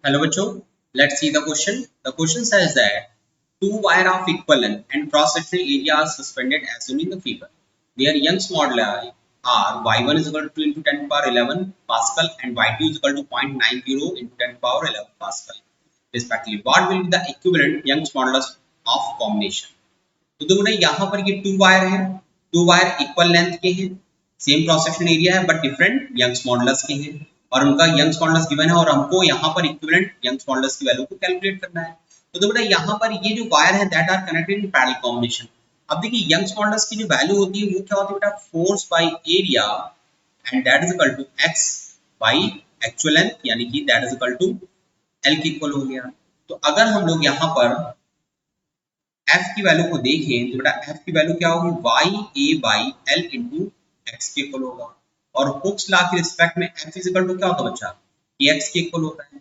Hello बच्चों, let's see the question. The question says that two wire of equal length and cross-sectional area are suspended as shown in the figure. Their Young's moduli are y1 is equal to 2 into 10 to the power 11 Pascal and y2 is equal to 0.90 into 10 to the power 11 Pascal respectively. What will be the equivalent Young's modulus of combination? तो देखो ना यहाँ पर ये two wire है, two wire equal length के हैं, same cross section area है बट डिफरेंट यंग्स मॉडुलस के हैं और उनका यंग्स मॉडुलस गिवन है और हमको यहाँ पर इक्विवेलेंट यंग्स मॉडुलस की वैल्यू को कैलकुलेट करना है। तो देखो ना यहाँ पर ये जो वायर है that are connected in parallel combination. अब देखिए यंग्स मॉडुलस की जो वैल्यू होती है वो क्या होती है बेटा, force by area and that is equal to x by actual length, यानी कि that is equal to L के इक्वल हो गया। तो अगर हम लोग यहाँ पर f की वैल्यू को देखें तो बेटा f की वैल्यू क्या होगी, y a by L into x के इक्वल होगा और हुक्स लॉ के रिस्पेक्ट में f इज इक्वल टू क्या होता है बच्चा, kx के इक्वल होता है।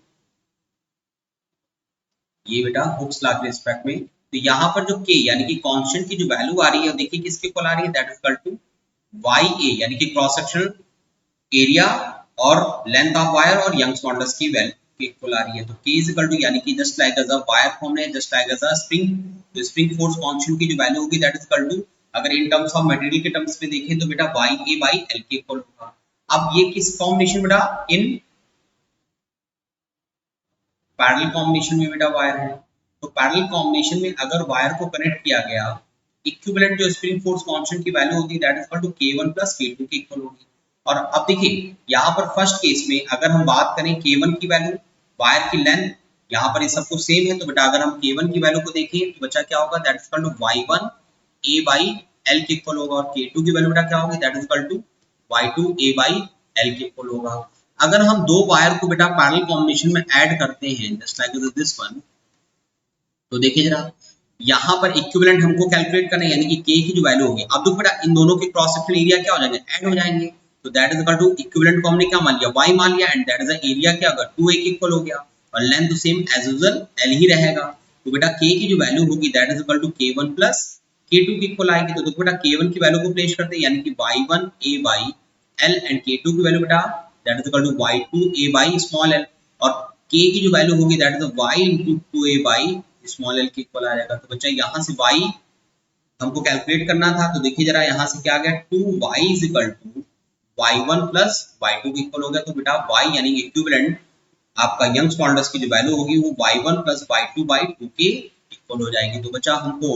ये बेटा हुक्स लॉ के रिस्पेक्ट में, तो यहाँ पर जो k यानी कि कांस्टेंट की जो वैल्यू आ रही है देखिए किसके इक्वल आ रही है, that is equal to ya यानी कि क्रॉस सेक्शनल एरिया और लेंथ ऑफ वायर और यंग्स मॉडुलस की वैल्यू के इक्वल आ रही है। तो k इज इक्वल टू यानी कि just like as a wire form है, just like as a spring, तो स्प्रिंग फोर्स कांस्टेंट की जो वैल्यू होगी दैट इज इक्वल टू, अगर इन टर्म्स ऑफ मटेरियल के टर्म्स में देखें तो बेटा y a बाई एल के इक्वल होगा। अब ये किस कॉम्बिनेशन बेटा, इन पैरेलल कॉम्बिनेशन में बेटा वायर है। तो पैरेलल कॉम्बिनेशन में अगर वायर को कनेक्ट किया गया, इक्विवेलेंट जो स्प्रिंग फोर्स कांस्टेंट की वैल्यू होगी that is equal to k1 plus k2 के इक्वल होगी। और अब देखिए यहाँ पर फर्स्ट केस में अगर हम बात करें k1 की वैल्यू, वायर की लेंथ यहाँ पर ये सब कुछ सेम है, तो बेटा अगर हम k1 की वैल्यू को देखें तो बच्चा क्या होगा, that is equal to y1 a by L के इक्वल होगा और k2 की वैल्यू बेटा क्या होगी, that is equal to y2 a by L के इक्वल होगा। अगर हम दो वायर को बेटा पैरेलल कॉम्बिनेशन में ऐड करते हैं जस्ट लाइक दिस वन, तो देखिए जरा यहाँ पर इक्विवेलेंट हमको कैलकुलेट करना है यानी कि k की जो वैल्यू होगी। अब देखो बेटा इन दोनों के क्रॉस सेक्शनल एरिया क्या हो जाएंगे, ऐड हो जाएंगे। तो that is equal to equivalent को हमने क्या मान लिया, y मान लिया and that is the area क्या होगा 2a के इक्वल हो गया और लेंथ तो सेम एज यूजुअल l ही रहेगा। तो बेटा k की जो वैल्यू होगी that is equal to k1 plus k2 के इक्वल आएगी। तो देखो बेटा k1 की वैल्यू को प्लेस करते हैं यानी कि y1 a by l and k2 की वैल्यू बेटा that is equal to y2 a by small l और k की जो वैल्यू होगी that is y into 2a by small L के इक्वल आ जाएगा। तो बच्चा यहाँ से y हमको कैलकुलेट करना था, तो देखिए जरा यहाँ से क्या आ गया, 2y is equal to y1 plus y2 के इक्वल हो गया। तो बेटा y यानी इक्विवेलेंट आपका यंग्स मॉडुलस की जो वैल्यू होगी वो y1 प्लस y2 बाई 2 के इक्वल हो जाएगी। तो बच्चा हमको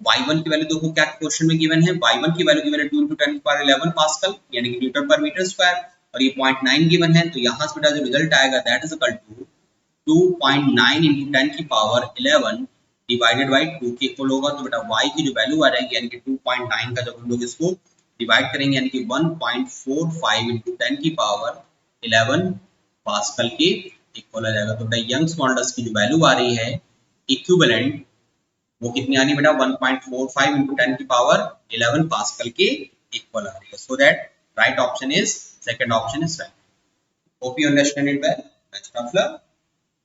y1 की वैल्यू देखो क्या क्वेश्चन में गिवन है, y1 की वैल्यू गिवन है 2 into 10 to the power 11 pascal यानी कि न्यूटन पर मीटर स्क्वायर और ये 0.9 गिवन है। तो यहाँ से बेटा जो रिजल्ट आएगा that is equal to 2.9 into 10 की पावर 11 डिवाइडेड बाई 2 के इक्वल होगा। तो बेटा y की जो वैल्यू आ जाएगी यानी कि 2.9 का जब हम लोग इसको डिवाइड करेंगे यानी कि 1.45 into 10 की पावर 11 पास्कल के इक्वल आ जाएगा। तो बेटा यंग्स मॉडुलस की जो वैल्यू आ रही है इक्विवेलेंट वो कितनी आ रही है बेटा, 1.45 into 10 की पावर 11 पास्कल के इक्वल आ रही है। So that right option is, second option is right. Hope you understand it well. Best of luck.